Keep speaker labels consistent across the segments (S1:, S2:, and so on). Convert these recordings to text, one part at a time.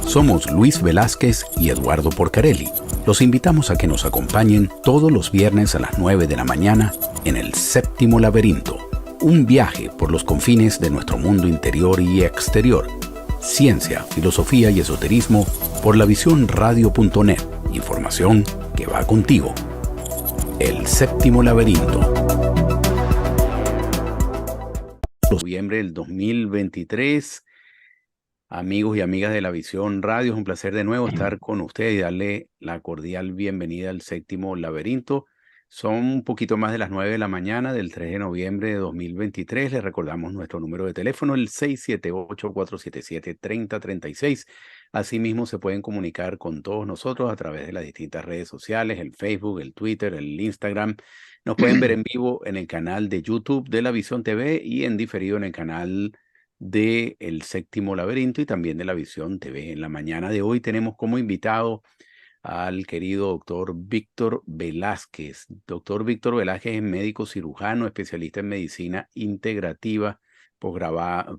S1: Somos Luis Velázquez y Eduardo Porcarelli. Los invitamos a que nos acompañen todos los viernes a las 9 de la mañana en El Séptimo Laberinto. Un viaje por los confines de nuestro mundo interior y exterior. Ciencia, filosofía y esoterismo por lavisiónradio.net. Información que va contigo. El Séptimo Laberinto. Noviembre del 2023. Amigos y amigas de La Visión Radio, es un placer de nuevo estar con ustedes y darle la cordial bienvenida al Séptimo Laberinto. Son un poquito más de las 9 de la mañana del 3 de noviembre de 2023. Les recordamos nuestro número de teléfono, el 678-477-3036. Asimismo, se pueden comunicar con todos nosotros a través de las distintas redes sociales, el Facebook, el Twitter, el Instagram. Nos pueden ver en vivo en el canal de YouTube de La Visión TV y en diferido en el canal de El Séptimo Laberinto y también de La Visión TV. En la mañana de hoy tenemos como invitado al querido doctor Víctor Velázquez. Doctor Víctor Velázquez es médico cirujano, especialista en medicina integrativa,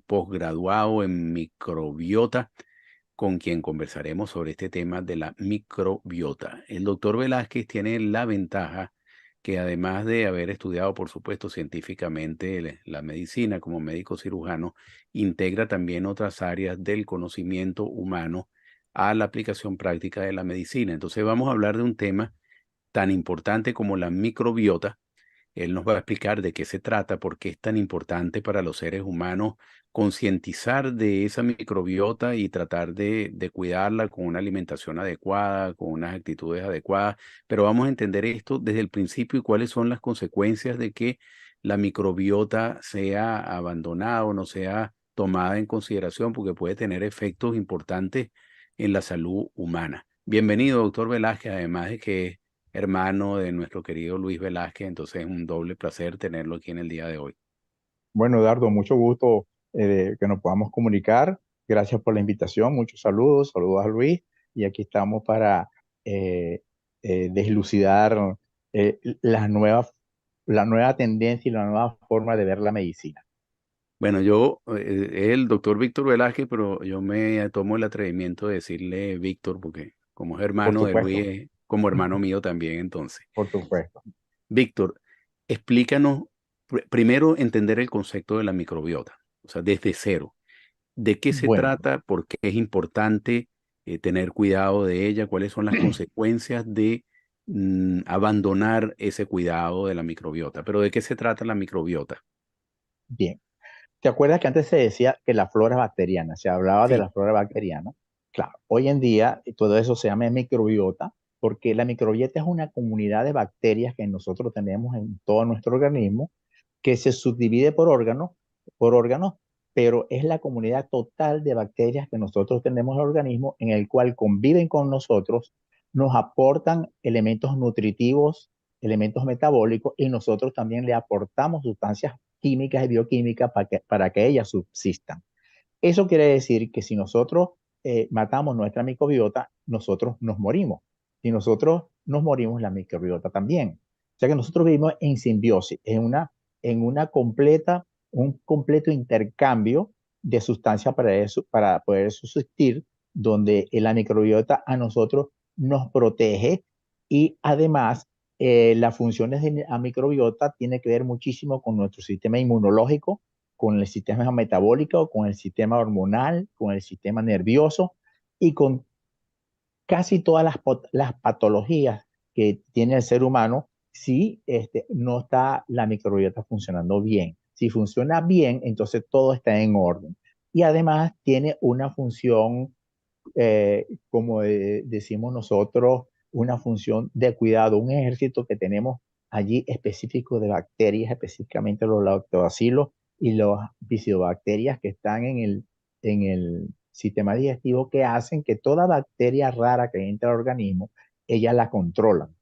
S1: posgraduado en microbiota, con quien conversaremos sobre este tema de la microbiota. El doctor Velázquez tiene la ventaja que, además de haber estudiado, por supuesto, científicamente la medicina como médico cirujano, integra también otras áreas del conocimiento humano a la aplicación práctica de la medicina. Entonces vamos a hablar de un tema tan importante como la microbiota. Él nos va a explicar de qué se trata, por qué es tan importante para los seres humanos concientizar de esa microbiota y tratar de cuidarla con una alimentación adecuada, con unas actitudes adecuadas. Pero vamos a entender esto desde el principio y cuáles son las consecuencias de que la microbiota sea abandonada o no sea tomada en consideración, porque puede tener efectos importantes en la salud humana. Bienvenido, doctor Velázquez, además de que es hermano de nuestro querido Luis Velázquez, entonces es un doble placer tenerlo aquí en el día de hoy.
S2: Bueno, Eduardo, mucho gusto de que nos podamos comunicar. Gracias por la invitación. Muchos saludos, saludos a Luis. Y aquí estamos para eh, deslucidar la nueva tendencia y la nueva forma de ver la medicina.
S1: Bueno, yo, el doctor Víctor Velázquez, pero yo me tomo el atrevimiento de decirle Víctor, porque como es
S2: Por
S1: hermano de Luis,
S2: supuesto,
S1: es como hermano mío también, entonces.
S2: por supuesto.
S1: Víctor, explícanos, primero entender el concepto de la microbiota, o sea, desde cero. ¿De qué se
S2: Bueno,
S1: trata? ¿Por qué es importante tener cuidado de ella? ¿Cuáles son las consecuencias de abandonar ese cuidado de la microbiota? Pero ¿de qué se trata la microbiota?
S2: bien. ¿Te acuerdas que antes se decía que la flora bacteriana, se hablaba de
S1: Sí.
S2: la flora bacteriana? Claro, hoy en día todo eso se llama microbiota porque la microbiota es una comunidad de bacterias que nosotros tenemos en todo nuestro organismo que se subdivide por órganos, pero es la comunidad total de bacterias que nosotros tenemos en el organismo en el cual conviven con nosotros, nos aportan elementos nutritivos, elementos metabólicos y nosotros también le aportamos sustancias químicas y bioquímicas para que ellas subsistan. Eso quiere decir que si nosotros matamos nuestra microbiota, nosotros nos morimos. Si nosotros nos morimos, la microbiota también. O sea que nosotros vivimos en simbiosis, en un completo intercambio de sustancias para poder subsistir, donde la microbiota a nosotros nos protege y además las funciones de la microbiota tienen que ver muchísimo con nuestro sistema inmunológico, con el sistema metabólico, con el sistema hormonal, con el sistema nervioso y con casi todas las patologías que tiene el ser humano si no está la microbiota funcionando bien. Si funciona bien, entonces todo está en orden. Y además tiene una función, como decimos nosotros, una función de cuidado, un ejército que tenemos allí específico de bacterias, específicamente los lactobacilos y las bifidobacterias que están en el sistema digestivo que hacen que toda bacteria rara que entra al organismo, ellas la controlan.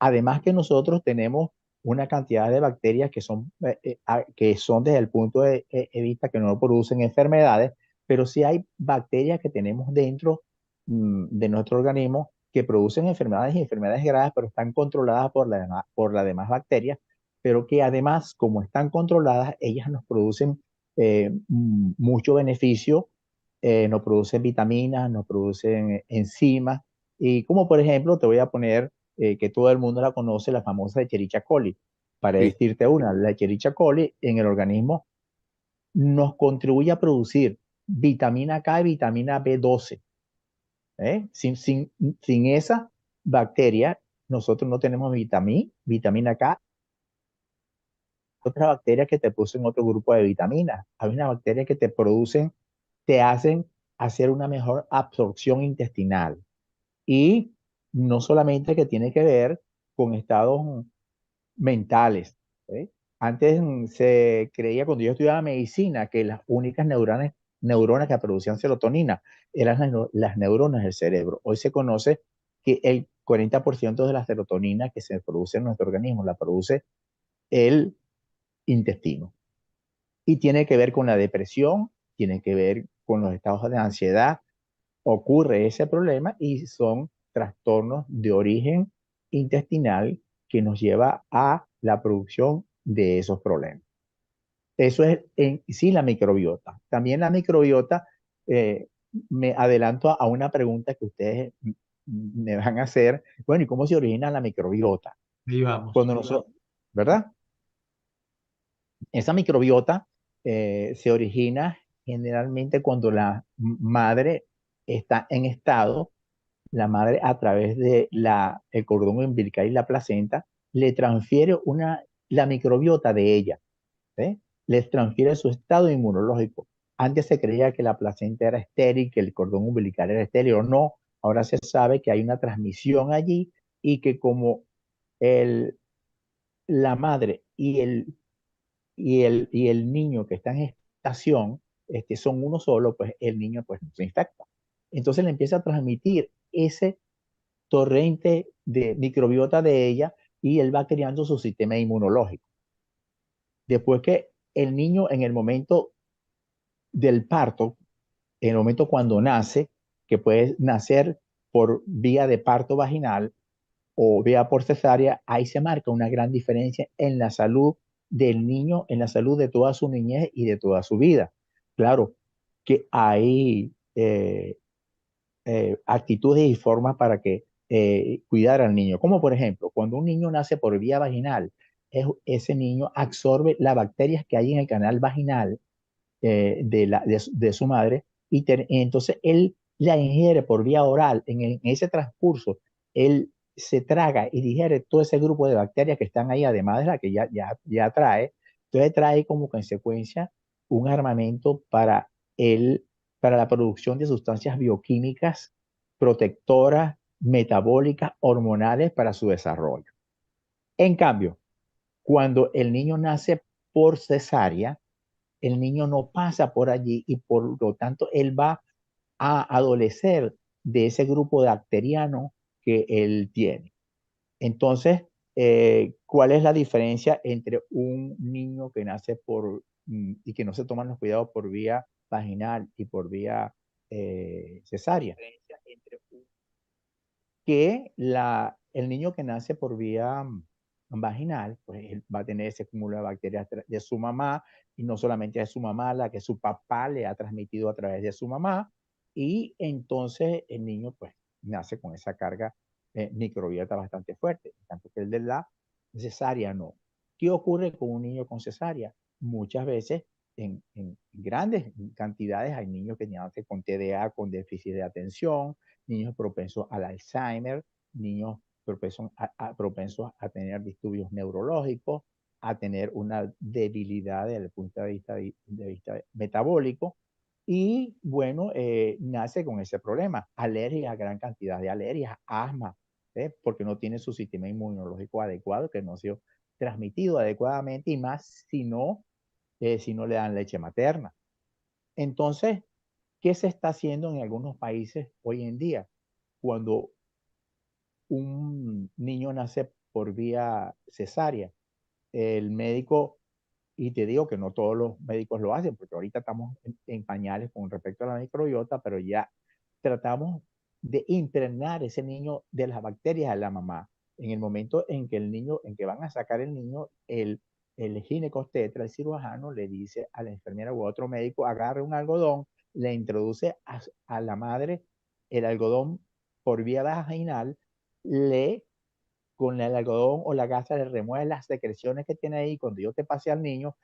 S2: Además que nosotros tenemos una cantidad de bacterias que son desde el punto de vista que no producen enfermedades, pero sí hay bacterias que tenemos dentro de nuestro organismo que producen enfermedades y enfermedades graves, pero están controladas por las demás bacterias, pero que además, como están controladas, ellas nos producen mucho beneficio, nos producen vitaminas, nos producen enzimas, y como por ejemplo, te voy a poner que todo el mundo la conoce, la famosa Escherichia coli. Para
S1: Sí,
S2: decirte una, la Escherichia coli en el organismo nos contribuye a producir vitamina K y vitamina B12. ¿Eh? Sin esa bacteria, nosotros no tenemos vitamina K, otras bacterias que te producen otro grupo de vitaminas. Hay unas bacterias que te producen, te hacen hacer una mejor absorción intestinal. Y no solamente que tiene que ver con estados mentales. ¿Eh? Antes se creía, cuando yo estudiaba medicina, que las únicas neuronas que producían serotonina eran las neuronas del cerebro. Hoy se conoce que el 40% de la serotonina que se produce en nuestro organismo la produce el intestino. Y tiene que ver con la depresión, tiene que ver con los estados de ansiedad. Ocurre ese problema y son trastornos de origen intestinal que nos lleva a la producción de esos problemas. Eso es en sí la microbiota. También la microbiota, eh, me adelanto a una pregunta que ustedes me van a hacer. Bueno, ¿y cómo se origina la microbiota?
S3: Ahí vamos.
S2: Cuando nosotros, ¿verdad? Esa microbiota se origina generalmente cuando la madre está en estado, la madre a través de el cordón umbilical y la placenta le transfiere la microbiota de ella, ¿sí? Les transfiere su estado inmunológico. Antes se creía que la placenta era estéril, que el cordón umbilical era estéril o no. Ahora se sabe que hay una transmisión allí y que como el, la madre y el niño que está en gestación son uno solo, pues el niño pues no se infecta. Entonces le empieza a transmitir ese torrente de microbiota de ella y él va creando su sistema inmunológico. Después que el niño en el momento del parto, en el momento cuando nace, que puede nacer por vía de parto vaginal o vía por cesárea, ahí se marca una gran diferencia en la salud del niño, en la salud de toda su niñez y de toda su vida. Claro que hay actitudes y formas para que cuidar al niño. Como por ejemplo, cuando un niño nace por vía vaginal, ese niño absorbe las bacterias que hay en el canal vaginal de su madre entonces él la ingiere por vía oral. En ese transcurso, él se traga y digiere todo ese grupo de bacterias que están ahí, además de la que ya trae. Entonces trae como consecuencia un armamento para la producción de sustancias bioquímicas protectoras, metabólicas, hormonales para su desarrollo. En cambio, cuando el niño nace por cesárea, el niño no pasa por allí y por lo tanto él va a adolecer de ese grupo de bacteriano que él tiene. Entonces, ¿cuál es la diferencia entre un niño que nace y que no se toman los cuidados por vía vaginal y por vía cesárea? Que el niño que nace por vía vaginal, pues él va a tener ese cúmulo de bacterias de su mamá, y no solamente de su mamá, la que su papá le ha transmitido a través de su mamá, y entonces el niño pues nace con esa carga microbiota bastante fuerte, tanto que el de la cesárea no. ¿Qué ocurre con un niño con cesárea? Muchas veces en grandes cantidades hay niños que nacen con TDA, con déficit de atención, niños propensos al Alzheimer, niños propensos a tener disturbios neurológicos, a tener una debilidad desde el punto de vista metabólico. Y bueno, nace con ese problema, alergias, gran cantidad de alergias, asma, porque no tiene su sistema inmunológico adecuado, que no ha sido transmitido adecuadamente, y más si no le dan leche materna. Entonces, ¿qué se está haciendo en algunos países hoy en día? Cuando un niño nace por vía cesárea, el médico, y te digo que no todos los médicos lo hacen, porque ahorita estamos en pañales con respecto a la microbiota, pero ya tratamos de impregnar ese niño de las bacterias de la mamá. En el momento en que van a sacar el niño, el ginecobstetra, el cirujano, le dice a la enfermera o a otro médico, agarre un algodón, le introduce a la madre el algodón por vía vaginal, le con el algodón o la gasa le remueve las secreciones que tiene ahí. Cuando yo te pase al niño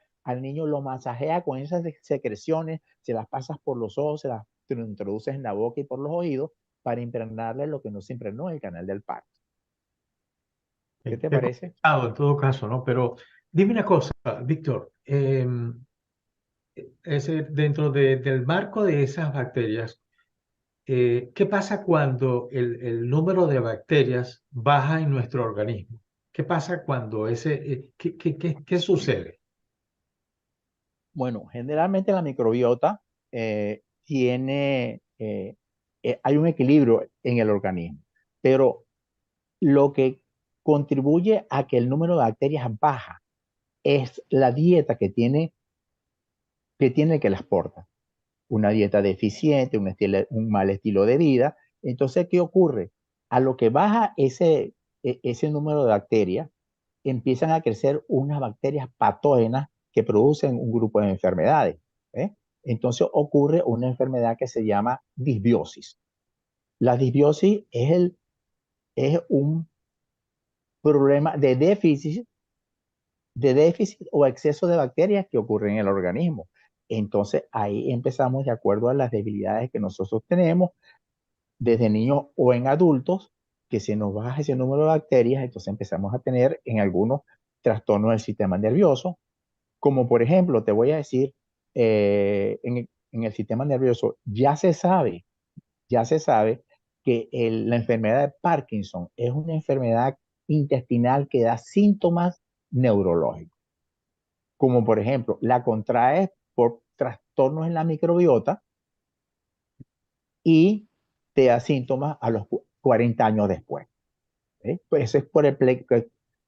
S2: lo masajea con esas secreciones, se las pasas por los ojos, te lo introduces en la boca y por los oídos para impregnarle lo que no se impregnó en el canal del parto. ¿Qué te
S3: Qué
S2: parece?
S3: complicado en todo caso, ¿no? Pero dime una cosa, Víctor, dentro del marco de esas bacterias, ¿qué pasa cuando el número de bacterias baja en nuestro organismo? ¿Qué pasa cuando qué sucede?
S2: Bueno, generalmente la microbiota hay un equilibrio en el organismo, pero lo que contribuye a que el número de bacterias baja es la dieta que tiene el que las porta. Una dieta deficiente, un mal estilo de vida. Entonces, ¿qué ocurre? A lo que baja ese número de bacterias, empiezan a crecer unas bacterias patógenas que producen un grupo de enfermedades. ¿Eh? Entonces ocurre una enfermedad que se llama disbiosis. La disbiosis es un problema de déficit o exceso de bacterias que ocurre en el organismo. Entonces ahí empezamos de acuerdo a las debilidades que nosotros tenemos desde niños o en adultos, que se nos baja ese número de bacterias, entonces empezamos a tener en algunos trastornos del sistema nervioso, como por ejemplo, te voy a decir, en el sistema nervioso ya se sabe que la enfermedad de Parkinson es una enfermedad intestinal que da síntomas neurológicos, como por ejemplo, la contraes por trastornos en la microbiota y te da síntomas a los 40 años después. ¿Eh? Pues eso es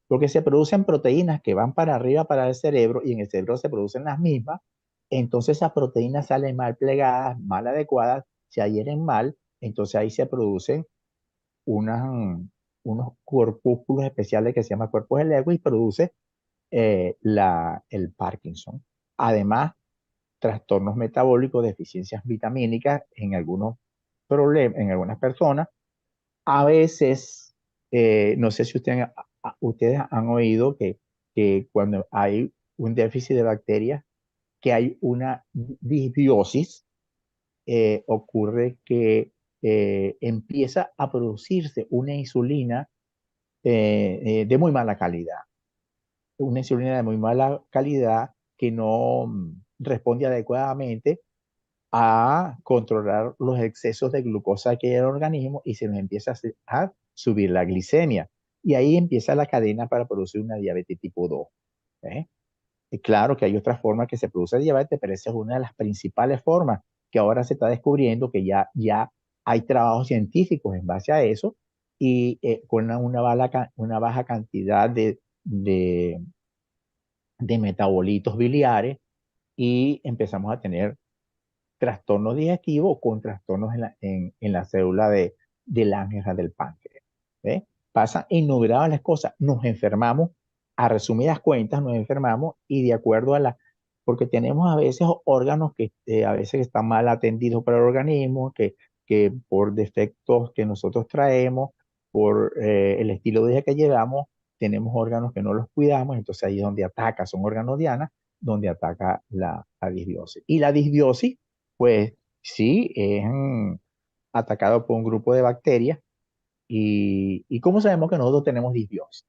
S2: porque se producen proteínas que van para arriba para el cerebro y en el cerebro se producen las mismas. Entonces esas proteínas salen mal plegadas, mal adecuadas, se adhieren mal, entonces ahí se producen unas, unos corpúsculos especiales que se llaman cuerpos de Lewy y produce el Parkinson. Además, trastornos metabólicos, deficiencias vitamínicas en en algunas personas. A veces, no sé si ustedes han oído que cuando hay un déficit de bacterias, que hay una disbiosis, ocurre que empieza a producirse una insulina de muy mala calidad. Una insulina de muy mala calidad que no responde adecuadamente a controlar los excesos de glucosa que hay en el organismo y se nos empieza a subir la glicemia. Y ahí empieza la cadena para producir una diabetes tipo 2. ¿Eh? Y claro que hay otras formas que se produce diabetes, pero esa es una de las principales formas que ahora se está descubriendo que ya hay trabajos científicos en base a eso y con una baja cantidad de metabolitos biliares y empezamos a tener trastornos digestivos con trastornos en la célula de lángera del páncreas. ¿Ve? Pasan innumerables cosas. Nos enfermamos, a resumidas cuentas, nos enfermamos y de acuerdo porque tenemos a veces órganos que a veces están mal atendidos por el organismo, que por defectos que nosotros traemos, por el estilo de vida que llevamos, tenemos órganos que no los cuidamos, entonces ahí es donde ataca, son órganos diana, donde ataca la disbiosis. Y la disbiosis pues sí, es atacado por un grupo de bacterias. ¿Y cómo sabemos que nosotros tenemos disbiosis?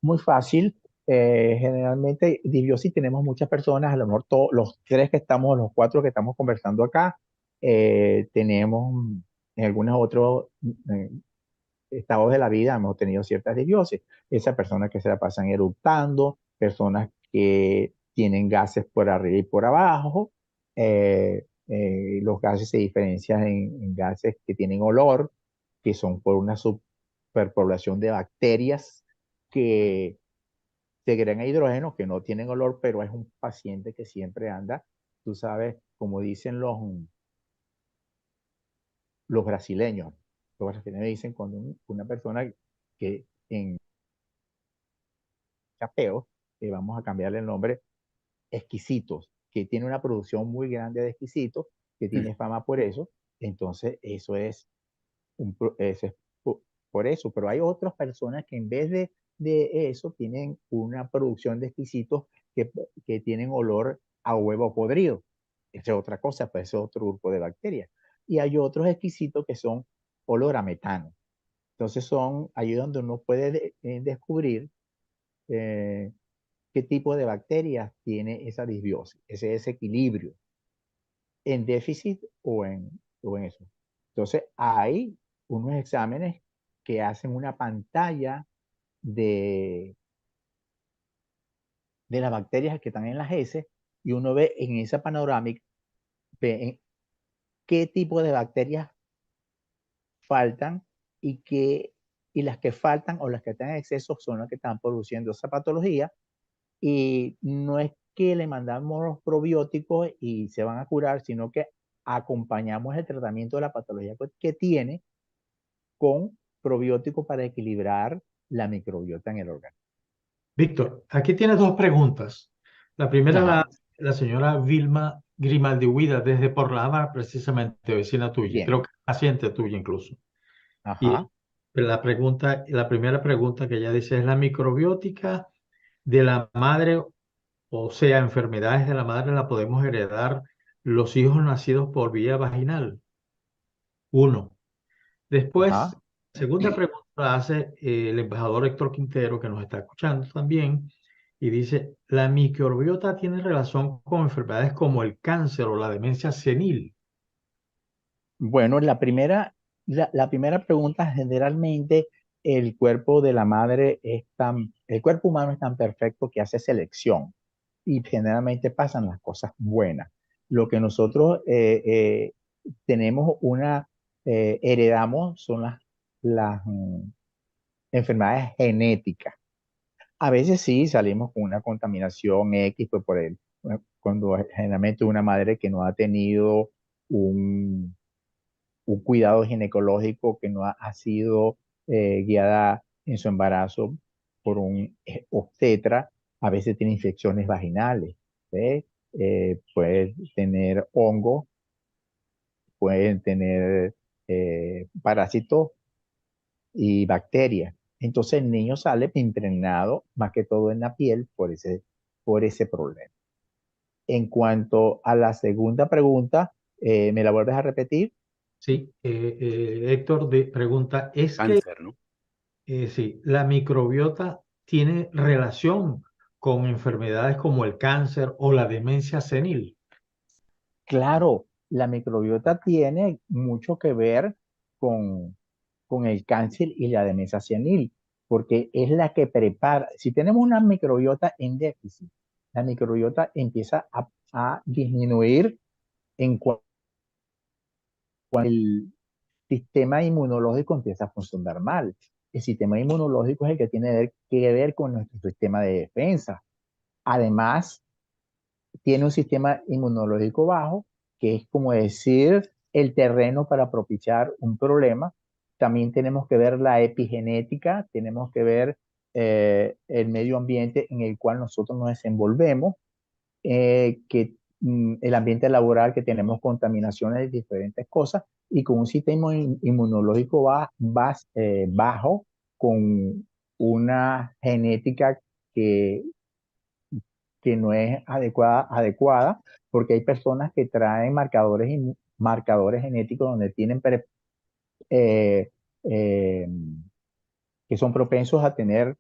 S2: Muy fácil. Generalmente, disbiosis tenemos muchas personas, a lo mejor todos los tres que estamos, los cuatro que estamos conversando acá, tenemos en algunos otros eh, estados de la vida hemos tenido ciertas disbiosis. Esas personas que se la pasan eructando, personas que tienen gases por arriba y por abajo. Los gases se diferencian en gases que tienen olor, que son por una superpoblación de bacterias que segregan hidrógeno, que no tienen olor, pero es un paciente que siempre anda, tú sabes, como dicen los brasileños. Los brasileños dicen cuando una persona que en chapeo vamos a cambiarle el nombre, exquisitos, que tiene una producción muy grande de exquisitos, que
S1: Mm.
S2: tiene fama por eso. Entonces, eso es por eso. Pero hay otras personas que en vez de eso tienen una producción de exquisitos que, que tienen olor a huevo podrido. Esa es otra cosa, pues ese es otro grupo de bacterias. Y hay otros exquisitos que son olor a metano. Entonces son ahí donde uno puede descubrir eh, qué tipo de bacterias tiene esa disbiosis, ese desequilibrio en déficit o en eso. Entonces hay unos exámenes que hacen una pantalla de, de las bacterias que están en las heces y uno ve en esa panorámica ve qué tipo de bacterias faltan y las que faltan o las que están en exceso son las que están produciendo esa patología. Y no es que le mandamos los probióticos y se van a curar, sino que acompañamos el tratamiento de la patología que tiene con probióticos para equilibrar la microbiota en el organismo.
S3: Víctor, aquí tienes dos preguntas. La primera
S2: Ajá,
S3: la señora Vilma Grimaldi Huida desde Porlama, precisamente vecina tuya,
S2: bien.
S3: creo que paciente tuya incluso. Y
S2: Ajá.
S3: la primera pregunta que ella dice es la microbiótica de la madre, o sea, enfermedades de la madre la podemos heredar los hijos nacidos por vía vaginal. Uno. Después,
S2: Ajá.
S3: segunda pregunta la hace el embajador Héctor Quintero, que nos está escuchando también, y dice, ¿la microbiota tiene relación con enfermedades como el cáncer o la demencia senil?
S2: Bueno, la primera pregunta, generalmente el cuerpo de la madre el cuerpo humano es tan perfecto que hace selección y generalmente pasan las cosas buenas. Lo que nosotros tenemos heredamos son las enfermedades genéticas. A veces sí salimos con una contaminación X, pues cuando generalmente una madre que no ha tenido un cuidado ginecológico, que no ha sido guiada en su embarazo por un obstetra, a veces tiene infecciones vaginales, ¿sí? Puede tener hongos, pueden tener parásitos y bacterias. Entonces el niño sale impregnado más que todo en la piel por ese problema. En cuanto a la segunda pregunta, ¿me la vuelves a repetir?
S3: Sí, Héctor pregunta, ¿es que
S1: Cáncer, ¿no?
S3: sí, la microbiota tiene relación con enfermedades como el cáncer o la demencia senil?
S2: Claro, la microbiota tiene mucho que ver con, con el cáncer y la demencia senil, porque es la que prepara. Si tenemos una microbiota en déficit, la microbiota empieza a disminuir en cuanto el sistema inmunológico empieza a funcionar mal. El sistema inmunológico es el que tiene que ver con nuestro sistema de defensa. Además, tiene un sistema inmunológico bajo, que es como decir el terreno para propiciar un problema. También tenemos que ver la epigenética, tenemos que ver el medio ambiente en el cual nosotros nos desenvolvemos, el ambiente laboral, que tenemos contaminaciones de diferentes cosas, y con un sistema inmunológico bajo, con una genética que que no es adecuada, porque hay personas que traen marcadores genéticos donde tienen eh, eh, que son propensos a tener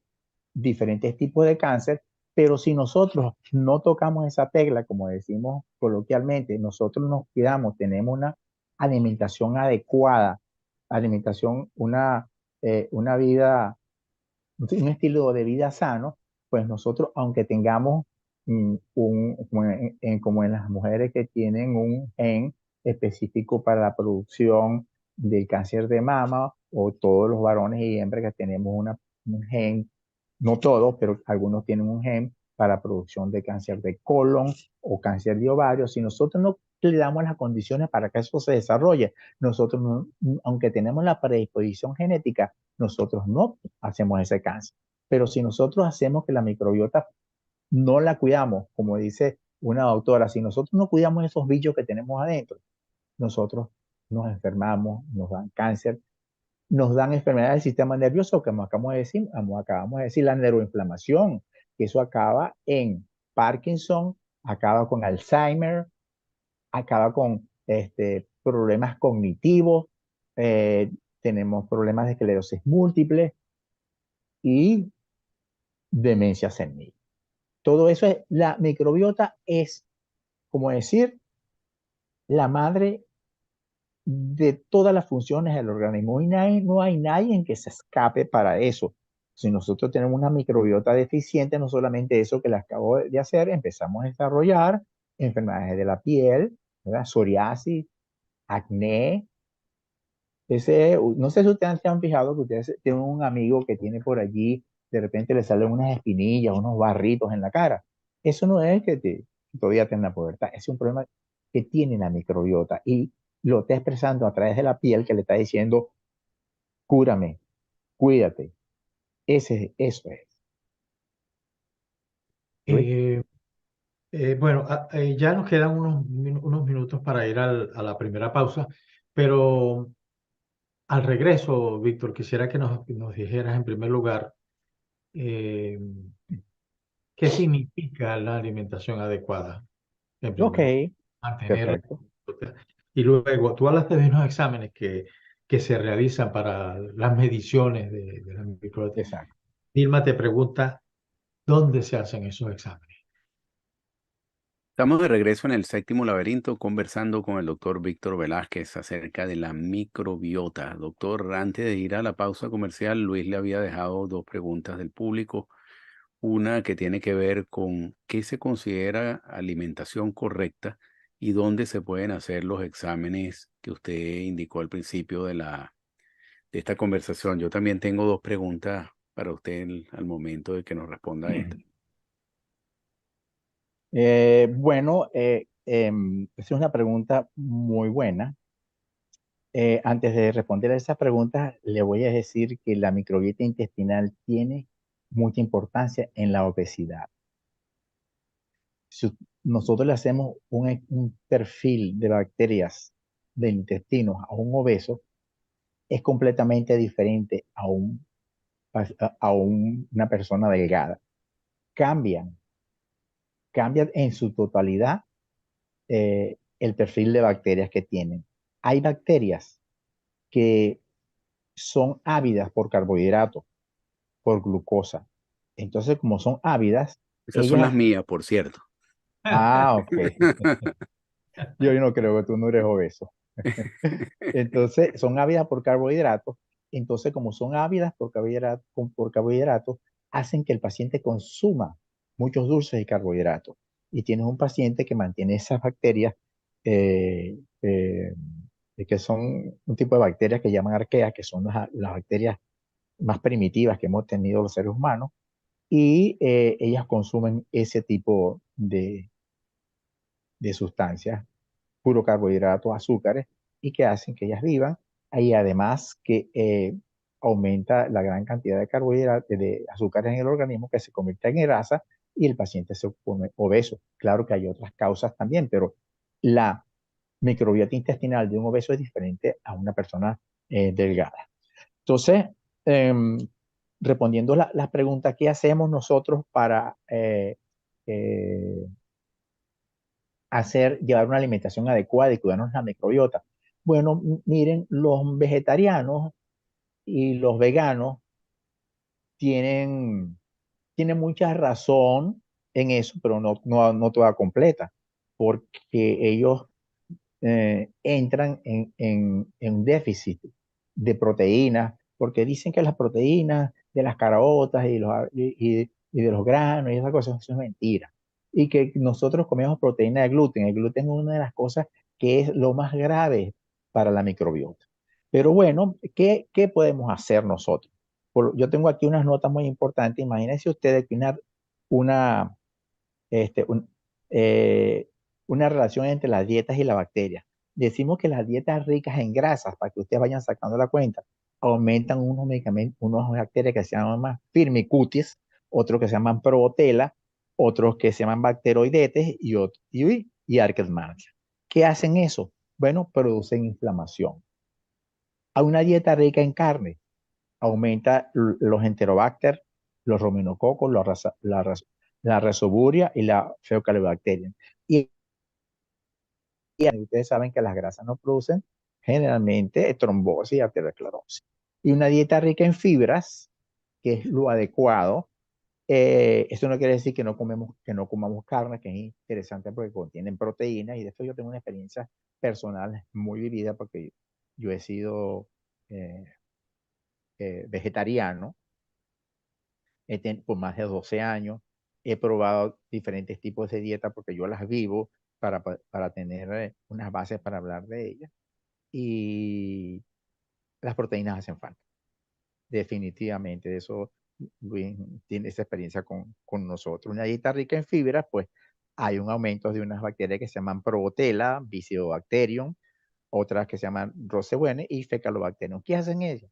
S2: diferentes tipos de cáncer, pero si nosotros no tocamos esa tecla, como decimos coloquialmente, nosotros nos cuidamos, tenemos una alimentación adecuada, una vida, un estilo de vida sano, pues nosotros, aunque tengamos como en las mujeres que tienen un gen específico para la producción del cáncer de mama, o todos los varones y hembras que tenemos un gen, no todos, pero algunos tienen un gen para producción de cáncer de colon o cáncer de ovario. Si nosotros no le damos las condiciones para que eso se desarrolle, nosotros, aunque tenemos la predisposición genética, nosotros no hacemos ese cáncer. Pero si nosotros hacemos que la microbiota no la cuidamos, como dice una doctora, si nosotros no cuidamos esos bichos que tenemos adentro, nosotros nos enfermamos, nos dan cáncer, nos dan enfermedades del sistema nervioso, que acabamos de decir la neuroinflamación, que eso acaba en Parkinson, acaba con Alzheimer, acaba con problemas cognitivos, eh, tenemos problemas de esclerosis múltiple y demencia senil. Todo eso es, la microbiota es, como decir, la madre de todas las funciones del organismo y no hay nadie en que se escape para eso. Si nosotros tenemos una microbiota deficiente, no solamente eso que le acabo de hacer, empezamos a desarrollar enfermedades de la piel, ¿verdad? Psoriasis, acné. No sé si ustedes se han fijado que ustedes tienen un amigo que tiene por allí, de repente le salen unas espinillas, unos barritos en la cara. Eso no es que todavía tenga pubertad, es un problema que tiene la microbiota y lo está expresando a través de la piel que le está diciendo, cúrame, cuídate. Eso es. Luis.
S3: Eh, bueno, ya nos quedan unos minutos para ir a la primera pausa, pero al regreso, Víctor, quisiera que nos dijeras en primer lugar eh, qué significa la alimentación adecuada, en primer
S2: Ok,
S3: lugar, mantener la
S2: perfecto.
S3: microbiota. Y luego, tú hablaste de unos exámenes que se realizan para las mediciones de la microbiota.
S2: Exacto.
S3: Dilma te pregunta, ¿dónde se hacen esos exámenes?
S1: Estamos de regreso en el séptimo laberinto conversando con el doctor Víctor Velázquez acerca de la microbiota. Doctor, antes de ir a la pausa comercial, Luis le había dejado dos preguntas del público. Una que tiene que ver con qué se considera alimentación correcta y dónde se pueden hacer los exámenes que usted indicó al principio de esta conversación. Yo también tengo dos preguntas para usted al momento de que nos responda a esta.
S2: Esa es una pregunta muy buena. Antes de responder a esa pregunta, le voy a decir que la microbiota intestinal tiene mucha importancia en la obesidad. Si nosotros le hacemos un perfil de bacterias del intestino a un obeso, es completamente diferente a una persona delgada. Cambian, cambian en su totalidad el perfil de bacterias que tienen. Hay bacterias que son ávidas por carbohidratos, por glucosa. Entonces, como son ávidas,
S1: Esas son las
S2: ellas,
S1: mías, por cierto.
S2: ok, yo no creo que tú no eres obeso. Entonces, son ávidas por carbohidratos. Entonces, como son ávidas por carbohidratos, hacen que el paciente consuma muchos dulces y carbohidratos. Y tienes un paciente que mantiene esas bacterias, eh, eh, que son un tipo de bacterias que llaman arqueas, que son las bacterias más primitivas que hemos tenido los seres humanos, y ellas consumen ese tipo de sustancias, puro carbohidratos, azúcares, y que hacen que ellas vivan. Y además que aumenta la gran cantidad de carbohidratos, de azúcares en el organismo que se convierte en grasa y el paciente se pone obeso. Claro que hay otras causas también, pero la microbiota intestinal de un obeso es diferente a una persona delgada. Entonces, em, respondiendo la pregunta, ¿qué hacemos nosotros para eh, llevar una alimentación adecuada y cuidarnos la microbiota? Bueno, miren, los vegetarianos y los veganos tienen, tienen mucha razón en eso, pero no toda completa, porque ellos entran en un déficit de proteínas, porque dicen que las proteínas de las caraotas y de los granos y esas cosas, eso es mentira. Y que nosotros comemos proteína de gluten. El gluten es una de las cosas que es lo más grave para la microbiota. Pero bueno, ¿qué podemos hacer nosotros? Yo tengo aquí unas notas muy importantes. Imagínense ustedes que una, este, un- eh, una relación entre las dietas y la bacteria. Decimos que las dietas ricas en grasas, para que ustedes vayan sacando la cuenta, aumentan unos bacterias que se llaman firmicutes, otros que se llaman protela, otros que se llaman bacteroidetes y Arquetmansia. ¿Qué hacen eso? Bueno, producen inflamación. A una dieta rica en carne aumenta los enterobacter, los ruminococos, la rhizoburia y la Faecalibacterium. Y ustedes saben que las grasas no producen generalmente trombosis y arteriosclerosis. Y una dieta rica en fibras, que es lo adecuado. Esto no quiere decir que no comamos carne, que es interesante porque contienen proteínas, y de esto yo tengo una experiencia personal muy vivida porque yo he sido eh, vegetariano por más de 12 años. He probado diferentes tipos de dieta porque yo las vivo para tener unas bases para hablar de ellas. Y las proteínas hacen falta, definitivamente. De eso Luis tiene esa experiencia con nosotros. Una dieta rica en fibras, pues hay un aumento de unas bacterias que se llaman Protella, Bifidobacterium, otras que se llaman Rosebuene y Faecalibacterium. ¿Qué hacen ellas?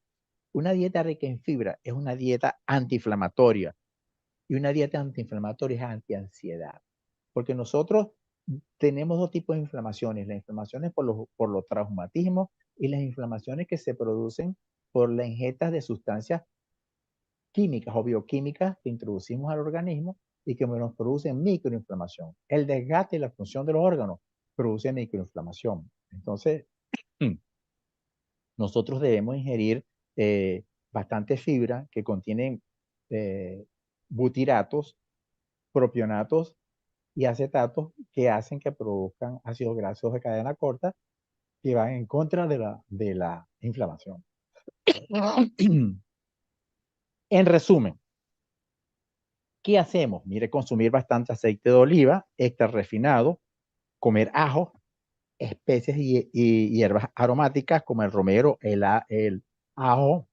S2: Una dieta rica en fibra es una dieta antiinflamatoria, y una dieta antiinflamatoria es antiansiedad, porque nosotros tenemos dos tipos de inflamaciones: las inflamaciones por los traumatismos y las inflamaciones que se producen por la ingesta de sustancias químicas o bioquímicas que introducimos al organismo y que nos producen microinflamación. El desgaste y la función de los órganos produce microinflamación. Entonces, nosotros debemos ingerir bastante fibra que contienen eh, butiratos, propionatos y acetatos, que hacen que produzcan ácidos grasos de cadena corta que van en contra de la inflamación. En resumen, ¿qué hacemos? Mire, consumir bastante aceite de oliva extra refinado, comer ajo, especies y hierbas aromáticas como el romero, el ajo,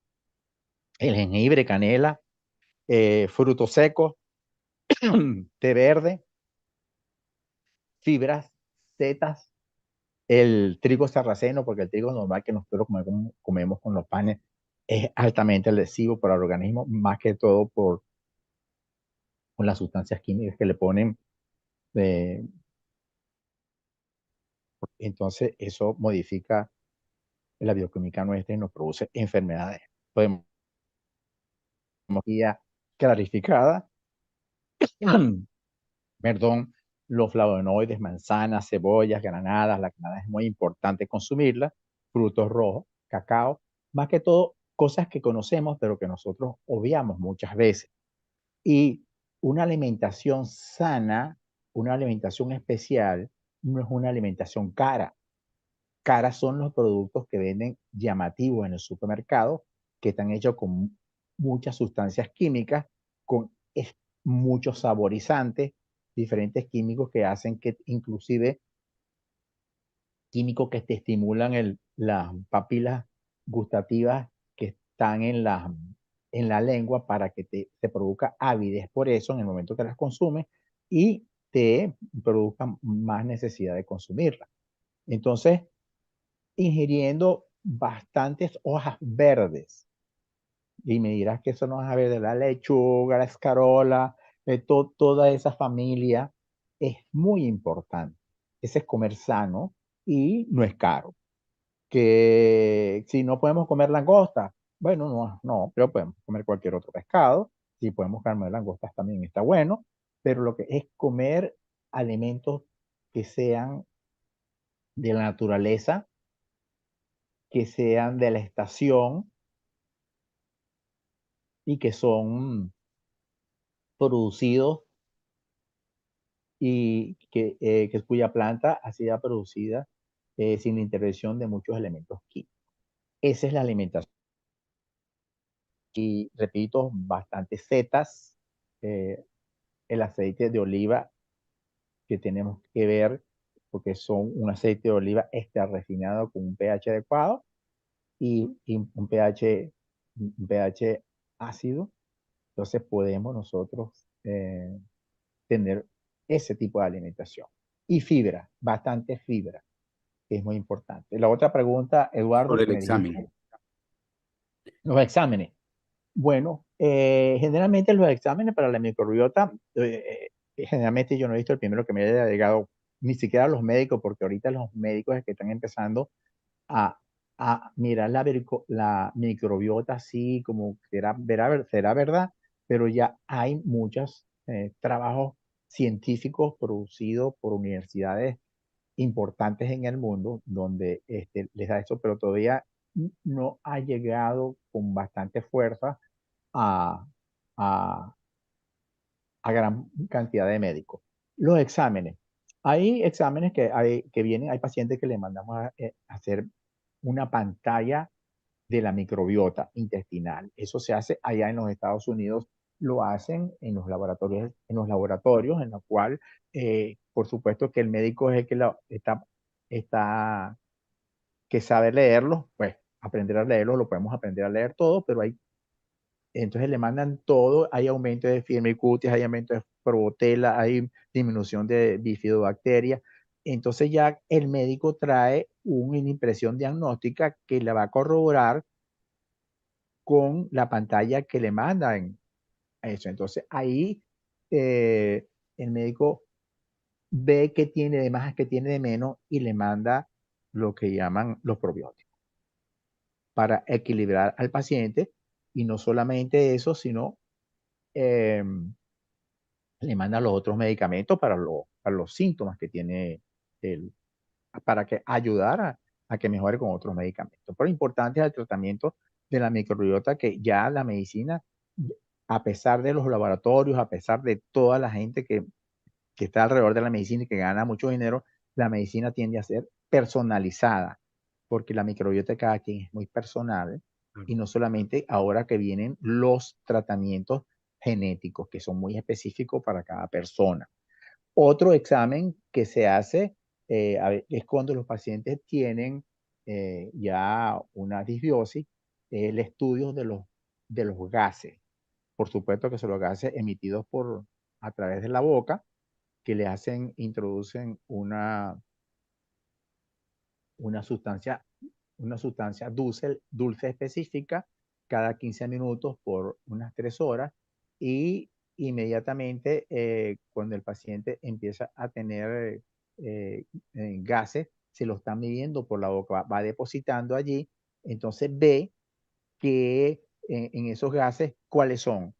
S2: el jengibre, canela, frutos secos, té verde, fibras, setas, el trigo sarraceno, porque el trigo normal que nosotros comemos con los panes es altamente lesivo para el organismo, más que todo por las sustancias químicas que le ponen. eh, entonces, eso modifica la bioquímica nuestra y nos produce enfermedades. Podemos ya clarificada, perdón, los flavonoides, manzanas, cebollas, granadas. La granada es muy importante consumirla, frutos rojos, cacao, más que todo cosas que conocemos pero que nosotros obviamos muchas veces. Y una alimentación sana, una alimentación especial, no es una alimentación cara. Caras son los productos que venden llamativos en el supermercado, que están hechos con muchas sustancias químicas, con muchos saborizantes, diferentes químicos que hacen que, inclusive químicos que te estimulan las papilas gustativas que están en la lengua, para que te produzca avidez por eso en el momento que las consumes, y te produzca más necesidad de consumirlas. Entonces, ingiriendo bastantes hojas verdes, y me dirás que eso no es a ver de la lechuga, la escarola, toda esa familia es muy importante. Ese es comer sano y no es caro. Que si no podemos comer langosta, bueno, no, pero podemos comer cualquier otro pescado. Si podemos comer langostas también está bueno, pero lo que es comer alimentos que sean de la naturaleza, que sean de la estación y que son producidos y cuya planta ha sido producida sin la intervención de muchos elementos químicos. Esa es la alimentación. Y repito, bastantes setas, eh, el aceite de oliva que tenemos que ver, porque son un aceite de oliva extra refinado con un pH adecuado y un pH ácido. Entonces podemos nosotros tener ese tipo de alimentación. Y fibra, bastante fibra, que es muy importante. La otra pregunta, Eduardo,
S1: Sobre
S2: que
S1: el
S2: me
S1: examen.
S2: dijiste, los exámenes. Bueno, generalmente los exámenes para la microbiota generalmente yo no he visto el primero que me haya llegado, ni siquiera los médicos, porque ahorita los médicos es que están empezando a, a mirar la microbiota así como será verdad, pero ya hay muchos trabajos científicos producidos por universidades importantes en el mundo donde les da eso, pero todavía no ha llegado con bastante fuerza a, a, a gran cantidad de médicos. Los exámenes. Hay exámenes que vienen, hay pacientes que le mandamos a hacer una pantalla de la microbiota intestinal. Eso se hace allá en los Estados Unidos, lo hacen en los laboratorios en los cual, por supuesto que el médico es el que está, que sabe leerlo, pues aprender a leerlo, lo podemos aprender a leer todo, pero entonces le mandan todo, hay aumento de Firmicutes, hay aumento de Prevotella, hay disminución de bifidobacterias. Entonces ya el médico trae una impresión diagnóstica que la va a corroborar con la pantalla que le mandan a eso. Entonces ahí eh, el médico ve qué tiene de más, qué tiene de menos y le manda lo que llaman los probióticos para equilibrar al paciente. Y no solamente eso, sino eh, le manda los otros medicamentos para los síntomas que tiene el, para que ayudar a que mejore con otros medicamentos. Pero importante es el tratamiento de la microbiota, que ya la medicina, a pesar de los laboratorios, a pesar de toda la gente que está alrededor de la medicina y que gana mucho dinero, la medicina tiende a ser personalizada, porque la microbiota de cada quien es muy personal y no solamente ahora que vienen los tratamientos genéticos, que son muy específicos para cada persona. Otro examen que se hace es cuando los pacientes tienen ya una disbiosis, el estudio de los gases. Por supuesto que son los gases emitidos a través de la boca, que introducen una sustancia, una sustancia dulce específica cada 15 minutos por unas 3 horas, y inmediatamente cuando el paciente empieza a tener gases, se lo están midiendo por la boca, va depositando allí, entonces ve que en esos gases, ¿cuáles son?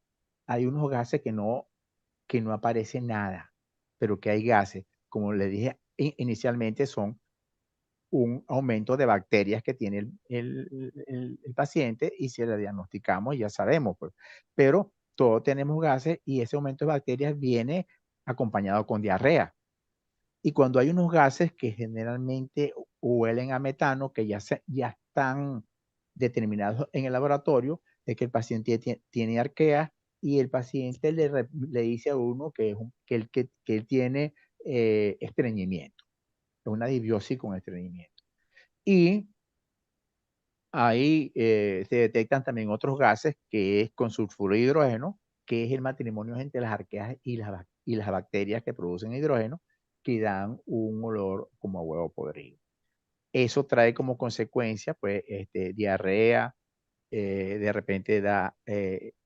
S2: Hay unos gases que no aparece nada, pero que hay gases, como le dije inicialmente, son un aumento de bacterias que tiene el paciente, y si la diagnosticamos ya sabemos, pues. Pero todos tenemos gases y ese aumento de bacterias viene acompañado con diarrea. Y cuando hay unos gases que generalmente huelen a metano, que ya están determinados en el laboratorio, es que el paciente tiene arqueas, y el paciente le dice a uno que él tiene estreñimiento, es una disbiosis con estreñimiento. Y ahí se detectan también otros gases, que es con sulfuro de hidrógeno, que es el matrimonio entre las arqueas y las bacterias que producen hidrógeno, que dan un olor como a huevo podrido. Eso trae como consecuencia, pues, diarrea, de repente da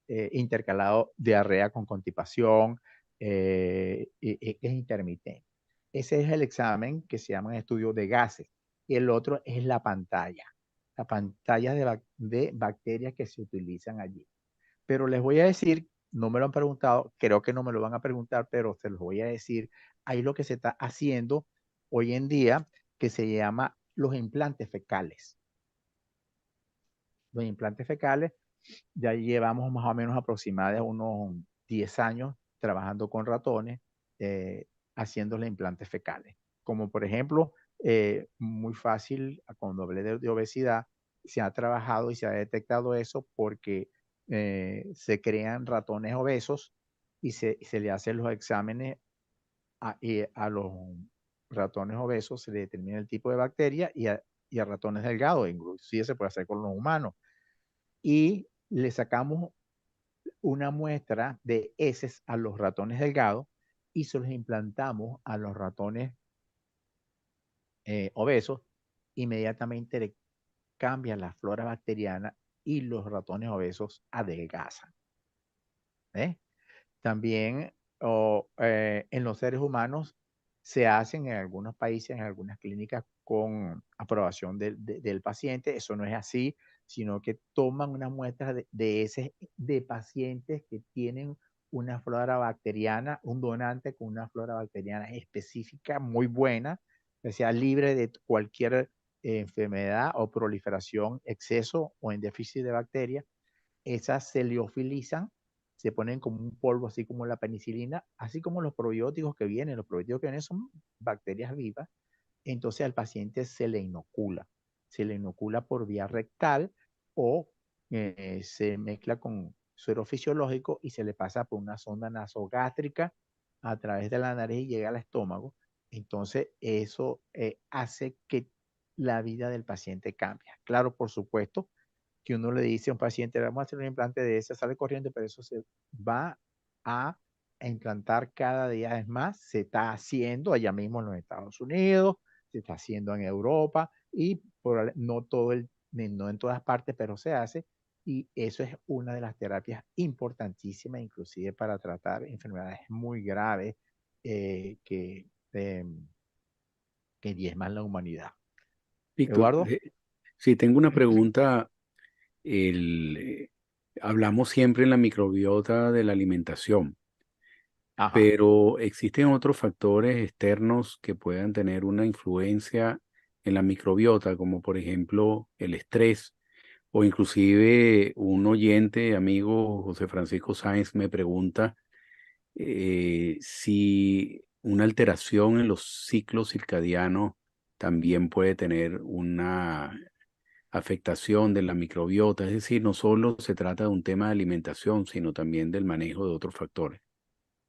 S2: intercalado diarrea con constipación, es intermitente. Ese es el examen que se llama estudio de gases. Y el otro es la pantalla de bacterias que se utilizan allí. Pero les voy a decir, no me lo han preguntado, creo que no me lo van a preguntar, pero se los voy a decir, ahí lo que se está haciendo hoy en día, que se llama los implantes fecales. Los implantes fecales, ya llevamos más o menos aproximadamente unos 10 años trabajando con ratones, haciendo los implantes fecales. Como por ejemplo, muy fácil, cuando hablé de obesidad, se ha trabajado y se ha detectado eso porque se crean ratones obesos, y se le hacen los exámenes y a los ratones obesos se le determina el tipo de bacteria, y a ratones delgados, inclusive se puede hacer con los humanos. Y le sacamos una muestra de heces a los ratones delgados y se los implantamos a los ratones obesos. Inmediatamente le cambia la flora bacteriana y los ratones obesos adelgazan. ¿Eh? También en los seres humanos se hacen en algunos países, en algunas clínicas con aprobación del paciente. Eso no es así, sino que toman una muestra de pacientes que tienen una flora bacteriana, un donante con una flora bacteriana específica muy buena, que sea libre de cualquier enfermedad o proliferación, exceso o en déficit de bacterias. Esas se liofilizan, se ponen como un polvo, así como la penicilina, así como los probióticos que vienen. Los probióticos que vienen son bacterias vivas. Entonces al paciente se le inocula por vía rectal o se mezcla con suero fisiológico y se le pasa por una sonda nasogástrica a través de la nariz y llega al estómago. Entonces eso hace que la vida del paciente cambie. Claro, por supuesto, que uno le dice a un paciente, vamos a hacer un implante de ese, sale corriendo, pero eso se va a implantar cada día. Es más, se está haciendo allá mismo en los Estados Unidos, se está haciendo en Europa y no no en todas partes, pero se hace. Y eso es una de las terapias importantísimas, inclusive para tratar enfermedades muy graves eh, que, eh, que diezman la humanidad.
S1: Víctor,
S2: Eduardo.
S1: si tengo una pregunta, el, eh, hablamos siempre en la microbiota de la alimentación,
S2: Ajá.
S1: pero existen otros factores externos que puedan tener una influencia en la microbiota, como por ejemplo el estrés, o inclusive un oyente, amigo José Francisco Sáenz, me pregunta si una alteración en los ciclos circadianos también puede tener una afectación de la microbiota. Es decir, no solo se trata de un tema de alimentación, sino también del manejo de otros factores.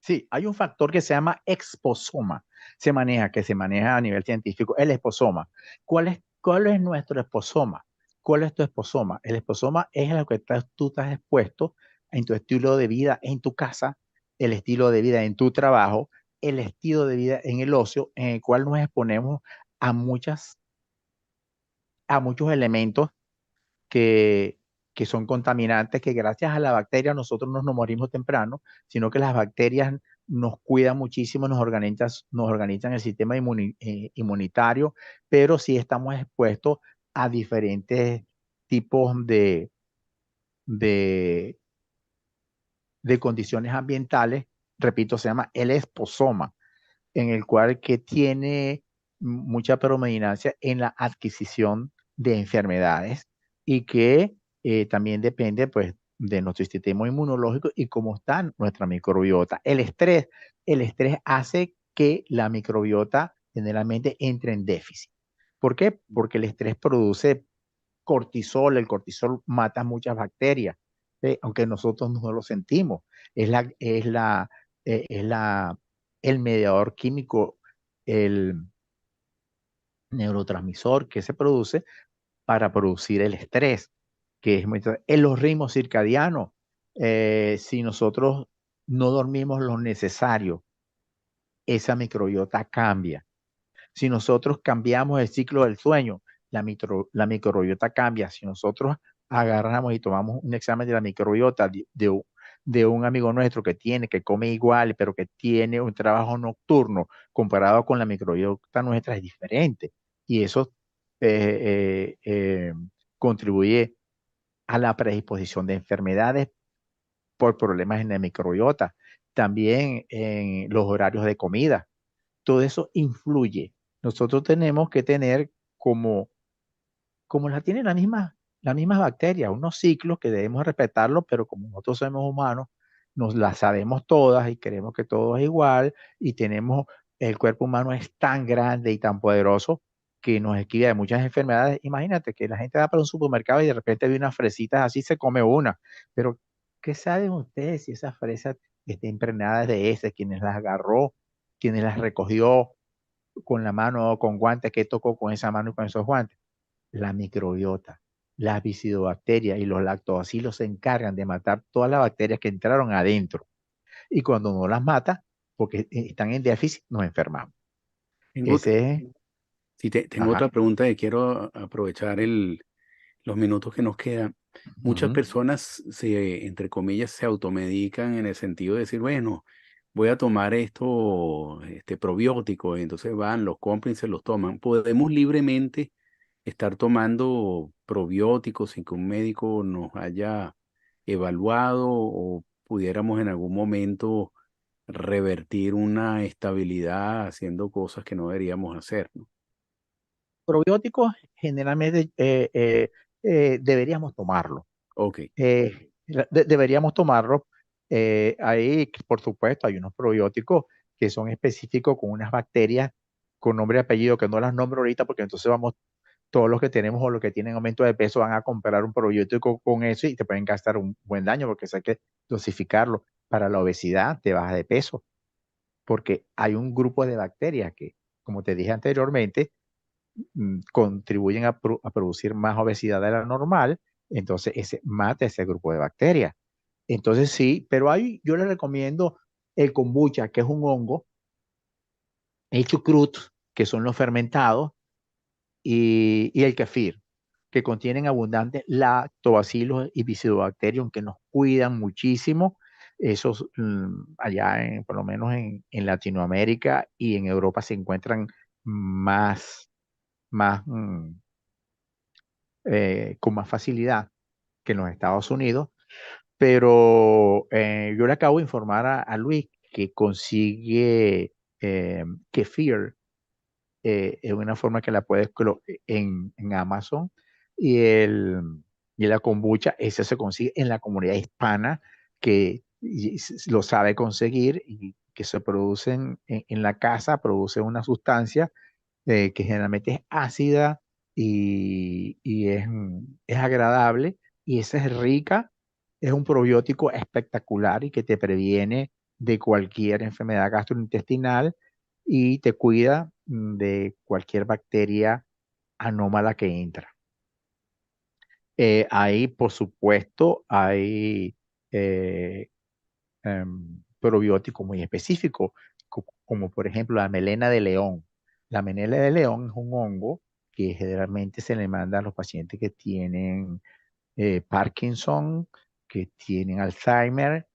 S2: Sí, hay un factor que se llama exposoma. Que se maneja a nivel científico, el exposoma. Cuál es nuestro exposoma? ¿Cuál es tu exposoma? El exposoma es a lo que tú estás expuesto en tu estilo de vida en tu casa, el estilo de vida en tu trabajo, el estilo de vida en el ocio, en el cual nos exponemos a a muchos elementos que, que son contaminantes, que gracias a la bacteria nosotros no nos morimos temprano, sino que las bacterias nos cuidan muchísimo, nos organizan el sistema inmunitario, pero sí estamos expuestos a diferentes tipos de, de condiciones ambientales. Repito, se llama el esposoma, en el cual que tiene mucha predominancia en la adquisición de enfermedades y que también depende pues de nuestro sistema inmunológico y cómo está nuestra microbiota. El estrés hace que la microbiota generalmente entre en déficit. ¿Por qué? Porque el estrés produce cortisol, el cortisol mata muchas bacterias, aunque nosotros no lo sentimos. Es el mediador químico, el neurotransmisor que se produce para producir el estrés, que es en los ritmos circadianos. Si nosotros no dormimos lo necesario, esa microbiota cambia. Si nosotros cambiamos el ciclo del sueño, la microbiota cambia. Si nosotros agarramos y tomamos un examen de la microbiota de un amigo nuestro que come igual, pero que tiene un trabajo nocturno, comparado con la microbiota nuestra, es diferente. Y eso eh, eh, eh, contribuye a la predisposición de enfermedades por problemas en la microbiota. También en los horarios de comida, todo eso influye. Nosotros tenemos que tener como la tienen las mismas bacterias, unos ciclos que debemos respetarlos, pero como nosotros somos humanos, nos las sabemos todas y creemos que todo es igual y el cuerpo humano es tan grande y tan poderoso que nos esquiva de muchas enfermedades. Imagínate que la gente va para un supermercado y de repente ve unas fresitas así, se come una, pero ¿qué saben ustedes si esas fresas están impregnadas de ese? ¿Quiénes las agarró? ¿Quiénes las recogió con la mano o con guantes? ¿Qué tocó con esa mano y con esos guantes? La microbiota, las bifidobacterias y los lactobacilos se encargan de matar todas las bacterias que entraron adentro. Y cuando no las mata, porque están en déficit, nos enfermamos.
S1: Tengo, ot-
S2: Ese es,
S1: sí, tengo otra
S2: ajá.
S1: pregunta que quiero aprovechar los minutos que nos quedan. Muchas
S2: Ujú.
S1: personas entre comillas, se automedican en el sentido de decir, bueno, voy a tomar esto, este probiótico, y entonces van, los compran y se los toman. Podemos libremente estar tomando probióticos sin que un médico nos haya evaluado o pudiéramos en algún momento revertir una estabilidad haciendo cosas que no deberíamos hacer, ¿no?
S2: Probióticos generalmente deberíamos tomarlo.
S1: Ok,
S2: Deberíamos tomarlo. Ahí, por supuesto, hay unos probióticos que son específicos con unas bacterias con nombre y apellido, que no las nombro ahorita porque entonces vamos, todos los que tenemos o los que tienen aumento de peso van a comprar un probiótico con eso y te pueden gastar un buen daño porque eso hay que dosificarlo. Para la obesidad te baja de peso porque hay un grupo de bacterias que, como te dije anteriormente, contribuyen a producir más obesidad de la normal, entonces ese mata ese grupo de bacterias. Entonces sí, pero yo le recomiendo el kombucha, que es un hongo, el chucrut, que son los fermentados, y el kefir, que contienen abundantes lactobacilos y bifidobacterium que nos cuidan muchísimo. Esos allá, por lo menos en Latinoamérica y en Europa se encuentran más, más con más facilidad que en los Estados Unidos. Pero yo le acabo de informar a Luis que consigue kefir es una forma que la puedes en Amazon y, y la kombucha, ese se consigue en la comunidad hispana que lo sabe conseguir y que se producen en la casa, produce una sustancia que generalmente es ácida y es agradable y esa es rica, es un probiótico espectacular y que te previene de cualquier enfermedad gastrointestinal y te cuida de cualquier bacteria anómala que entra. Ahí, por supuesto, hay eh, probióticos muy específicos, como por ejemplo la melena de león. La melena de león es un hongo que generalmente se le manda a los pacientes que tienen Parkinson, que tienen Alzheimer,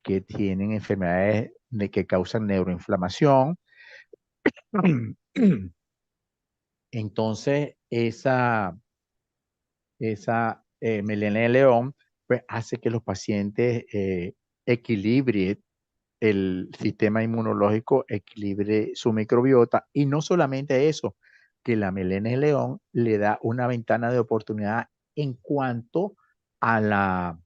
S2: que tienen enfermedades que causan neuroinflamación. Entonces, esa melena de león pues, hace que los pacientes equilibren el sistema inmunológico, equilibre su microbiota y no solamente eso, que la melena de león le da una ventana de oportunidad en cuanto a la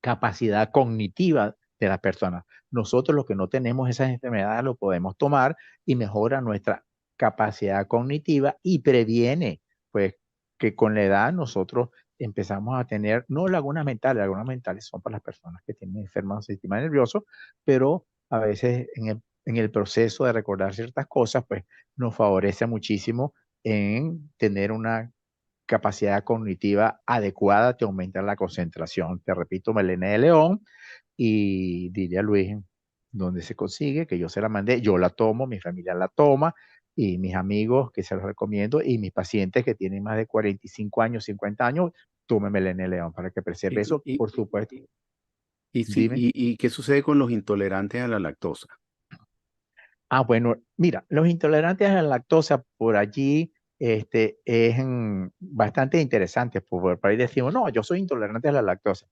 S2: capacidad cognitiva de las personas. Nosotros los que no tenemos esas enfermedades lo podemos tomar y mejora nuestra capacidad cognitiva y previene, pues, que con la edad nosotros empezamos a tener, no lagunas mentales son para las personas que tienen enfermas del sistema nervioso, pero a veces en el proceso de recordar ciertas cosas, pues nos favorece muchísimo en tener una capacidad cognitiva adecuada, te aumenta la concentración. Te repito, melena de león y dile a Luis dónde se consigue, que yo se la mandé, yo la tomo, mi familia la toma y mis amigos que se los recomiendo y mis pacientes que tienen más de 45 años, 50 años, tomen melena de león para que preserve
S1: y,
S2: eso, por supuesto.
S1: sí,
S2: Dime.
S1: y ¿qué sucede con los intolerantes a la lactosa?
S2: Ah, bueno, mira, los intolerantes a la lactosa por allí es bastante interesante, por ahí decimos, no, yo soy intolerante a la lactosa.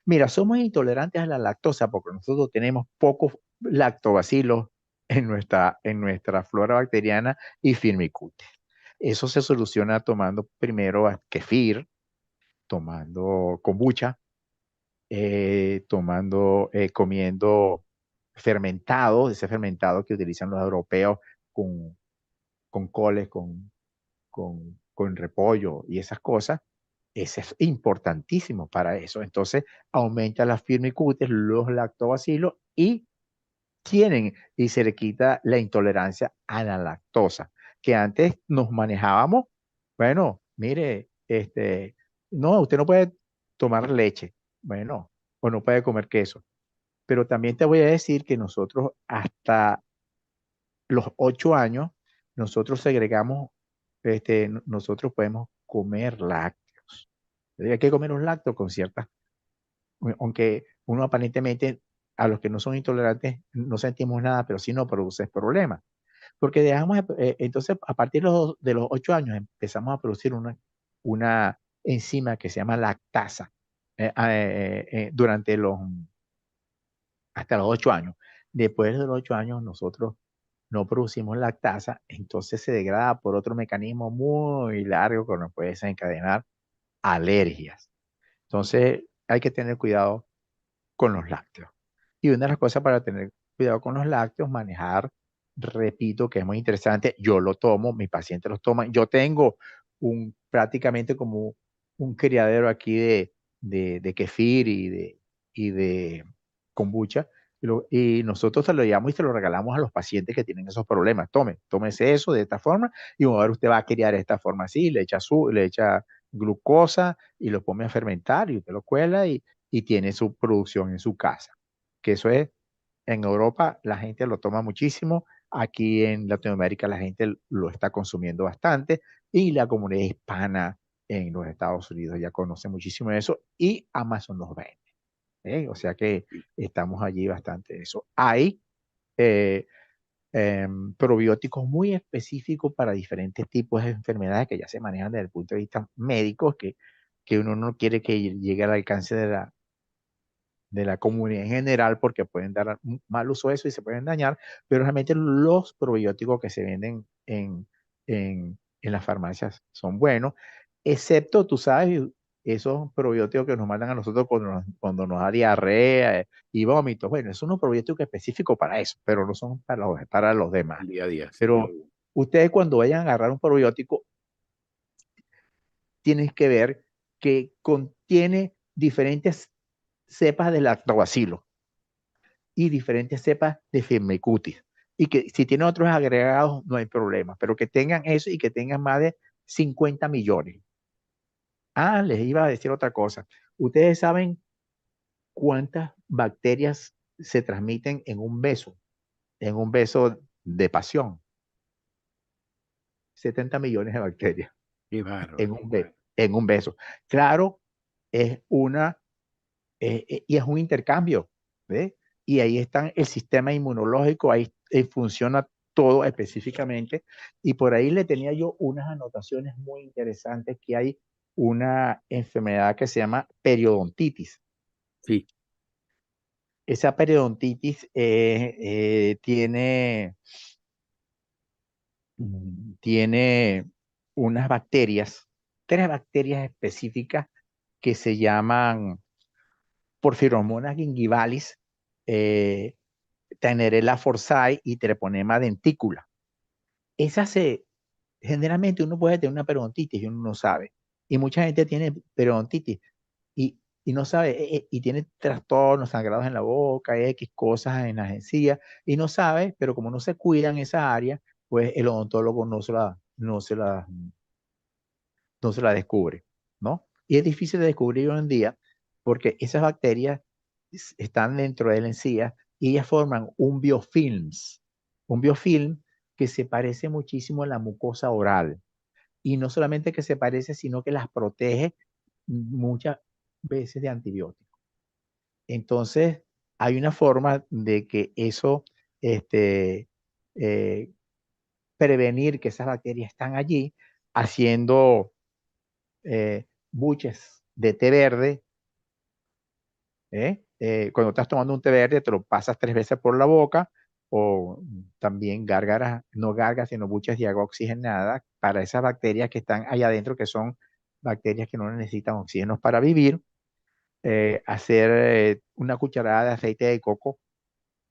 S2: Mira, somos intolerantes a la lactosa porque nosotros tenemos pocos lactobacilos en nuestra flora bacteriana y firmicutes. Eso se soluciona tomando primero kefir, tomando kombucha, comiendo fermentado, ese fermentado que utilizan los europeos con, con coles, con repollo y esas cosas. Ese es importantísimo para eso. Entonces, aumenta las firmicutes, los lactobacilos y se le quita la intolerancia a la lactosa, que antes nos manejábamos, bueno, mire, no, usted no puede tomar leche, bueno, o no puede comer queso. Pero también te voy a decir que nosotros hasta los 8 años, nosotros segregamos, nosotros podemos comer lácteos. Hay que comer un lácteo con ciertas, aunque uno aparentemente a los que no son intolerantes no sentimos nada, pero sí no produce problemas. Porque entonces a partir de los 8 años empezamos a producir una enzima que se llama lactasa durante hasta los 8 años. Después de los 8 años nosotros no producimos lactasa, entonces se degrada por otro mecanismo muy largo que nos puede desencadenar alergias. Entonces hay que tener cuidado con los lácteos. Y una de las cosas para tener cuidado con los lácteos, manejar, repito, que es muy interesante, yo lo tomo, mis pacientes los toman, yo tengo prácticamente como un criadero aquí de kefir y de kombucha, y nosotros se lo llevamos y se lo regalamos a los pacientes que tienen esos problemas. Tómese eso de esta forma y ahora usted va a criar de esta forma así, le echa glucosa y lo pone a fermentar y usted lo cuela y tiene su producción en su casa. Que eso es, en Europa la gente lo toma muchísimo, aquí en Latinoamérica la gente lo está consumiendo bastante y la comunidad hispana en los Estados Unidos ya conoce muchísimo eso y Amazon nos vende. O sea que estamos allí bastante de eso. Hay eh, probióticos muy específicos para diferentes tipos de enfermedades que ya se manejan desde el punto de vista médico, que uno no quiere que llegue al alcance de la comunidad en general porque pueden dar mal uso de eso y se pueden dañar, pero realmente los probióticos que se venden en las farmacias son buenos, excepto, tú sabes, esos probióticos que nos mandan a nosotros cuando nos da diarrea y vómitos. Bueno, son unos probióticos específicos para eso, pero no son para los demás.
S1: El día a día, sí.
S2: Pero ustedes cuando vayan a agarrar un probiótico, tienen que ver que contiene diferentes cepas de lactobacilo y diferentes cepas de Firmicutes. Y que si tienen otros agregados no hay problema, pero que tengan eso y que tengan más de 50 millones. Ah, les iba a decir otra cosa. ¿Ustedes saben cuántas bacterias se transmiten en un beso? En un beso de pasión. 70 millones de bacterias
S1: Qué bárbaro.
S2: en un beso. Claro, es y es un intercambio, ¿ves? Y ahí está el sistema inmunológico, ahí funciona todo específicamente. Y por ahí le tenía yo unas anotaciones muy interesantes que hay una enfermedad que se llama periodontitis.
S1: Sí,
S2: Esa periodontitis tiene unas bacterias, 3 bacterias específicas que se llaman Porphyromonas gingivalis, eh, Tenerella forsyth y Treponema denticula. Esas generalmente uno puede tener una periodontitis y uno no sabe. Y mucha gente tiene periodontitis y no sabe, y tiene trastornos, sangrados en la boca, X cosas en las encías, y no sabe, pero como no se cuidan esa área, pues el odontólogo no se la descubre, ¿no? Y es difícil de descubrir hoy en día porque esas bacterias están dentro de la encía y ellas forman un biofilm que se parece muchísimo a la mucosa oral. Y no solamente que se parece, sino que las protege muchas veces de antibióticos. Entonces, hay una forma de que eso, este, eh, prevenir que esas bacterias están allí, haciendo buches de té verde. Cuando estás tomando un té verde, te lo pasas 3 veces por la boca, o también gárgaras, no gárgaras, sino buches de agua oxigenada para esas bacterias que están allá adentro, que son bacterias que no necesitan oxígeno para vivir. Hacer una cucharada de aceite de coco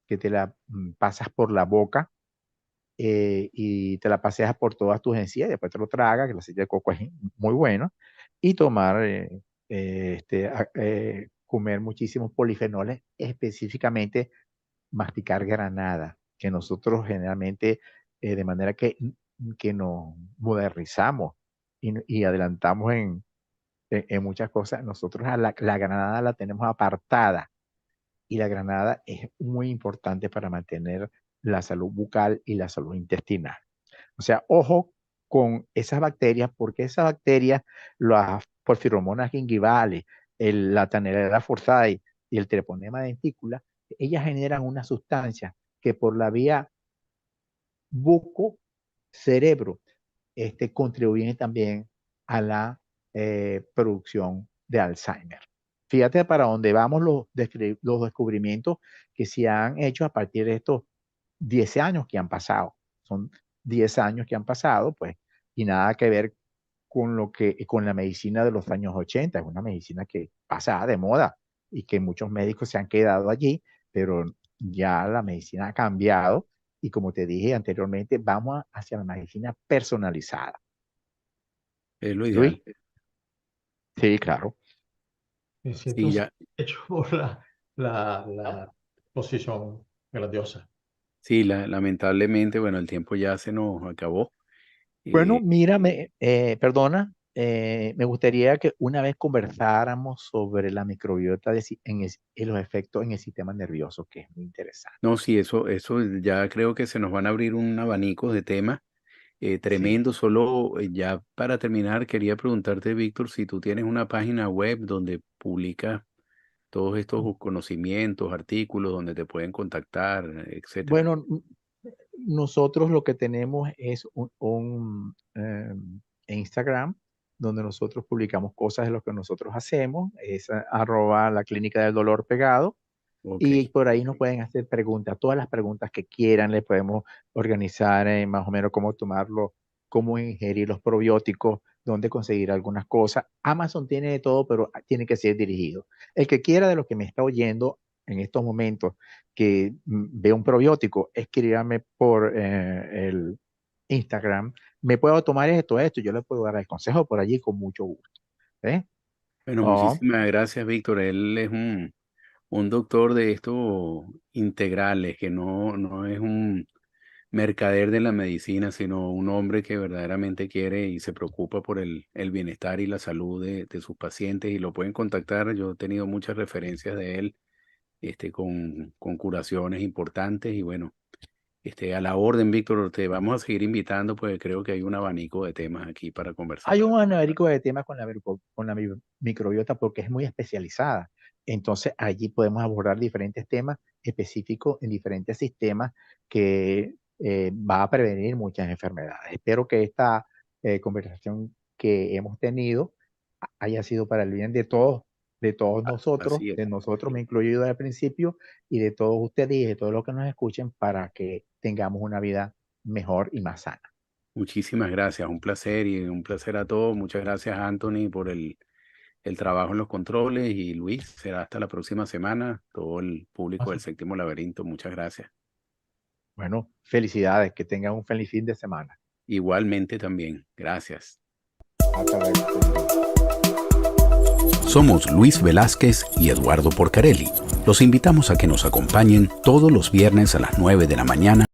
S2: que te la pasas por la boca y te la paseas por todas tus encías, después te lo tragas, que el aceite de coco es muy bueno, y tomar, comer muchísimos polifenoles, específicamente masticar granada, que nosotros generalmente, de manera que nos modernizamos y adelantamos en muchas cosas, nosotros a la granada la tenemos apartada y la granada es muy importante para mantener la salud bucal y la salud intestinal. O sea, ojo con esas bacterias, porque esas bacterias, las porfiromonas gingivalis, la Tenerella forsyth y el Treponema denticula, ellas generan una sustancia que por la vía buco-cerebro contribuyen también a la producción de Alzheimer. Fíjate para dónde vamos los descubrimientos que se han hecho a partir de estos 10 años que han pasado. Son 10 años que han pasado, pues, y nada que ver con la medicina de los años 80. Es una medicina que pasa de moda y que muchos médicos se han quedado allí, pero ya la medicina ha cambiado y como te dije anteriormente, vamos hacia la medicina personalizada.
S1: Es lo
S2: Luis,
S1: ideal.
S2: sí, claro.
S3: Me siento
S1: Sí, ya,
S3: satisfecho por la posición grandiosa.
S1: sí, lamentablemente, bueno, el tiempo ya se nos acabó.
S2: Bueno,
S1: Eh,
S2: mira, perdona, me gustaría que una vez conversáramos sobre la microbiota en los efectos en el sistema nervioso, que es muy interesante.
S1: no, sí, eso ya creo que se nos van a abrir un abanico de temas
S2: Sí.
S1: tremendo. Solo ya para terminar, quería preguntarte, Víctor, si tú tienes una página web donde publicas todos estos conocimientos, artículos, donde te pueden contactar, etcétera.
S2: Bueno, nosotros lo que tenemos es Instagram, donde nosotros publicamos cosas de lo que nosotros hacemos, es @ la clínica del dolor pegado.
S1: Ok.
S2: Y por ahí nos pueden hacer preguntas, todas las preguntas que quieran, les podemos organizar más o menos cómo tomarlo, cómo ingerir los probióticos, dónde conseguir algunas cosas. Amazon tiene de todo, pero tiene que ser dirigido. El que quiera de los que me está oyendo en estos momentos que ve un probiótico, escríbame por el Instagram. Me puedo tomar esto, yo le puedo dar el consejo por allí con mucho gusto. ¿Eh?
S1: Bueno,
S2: Oh,
S1: muchísimas gracias, Víctor. Él es un doctor de estos integrales, que no es un mercader de la medicina, sino un hombre que verdaderamente quiere y se preocupa por el bienestar y la salud de sus pacientes, y lo pueden contactar. Yo he tenido muchas referencias de él, con curaciones importantes, y bueno, a la orden, Víctor, te vamos a seguir invitando, pues creo que hay un abanico de temas aquí para conversar.
S2: hay un abanico de temas con la microbiota porque es muy especializada. Entonces, allí podemos abordar diferentes temas específicos en diferentes sistemas que va a prevenir muchas enfermedades. Espero que esta conversación que hemos tenido haya sido para el bien de todos nosotros,
S1: Así es.
S2: de nosotros me incluido al principio, y de todos ustedes y de todos los que nos escuchen para que tengamos una vida mejor y más sana.
S1: Muchísimas gracias, un placer, y un placer a todos. Muchas gracias, Anthony, por el trabajo en los controles, y Luis, será hasta la próxima semana. Todo el público del Séptimo Laberinto, muchas gracias.
S2: Bueno, felicidades, que tengan un feliz fin de semana.
S1: Igualmente también, gracias.
S2: Hasta luego.
S4: Somos Luis Velázquez y Eduardo Porcarelli. Los invitamos a que nos acompañen todos los viernes a las 9 de la mañana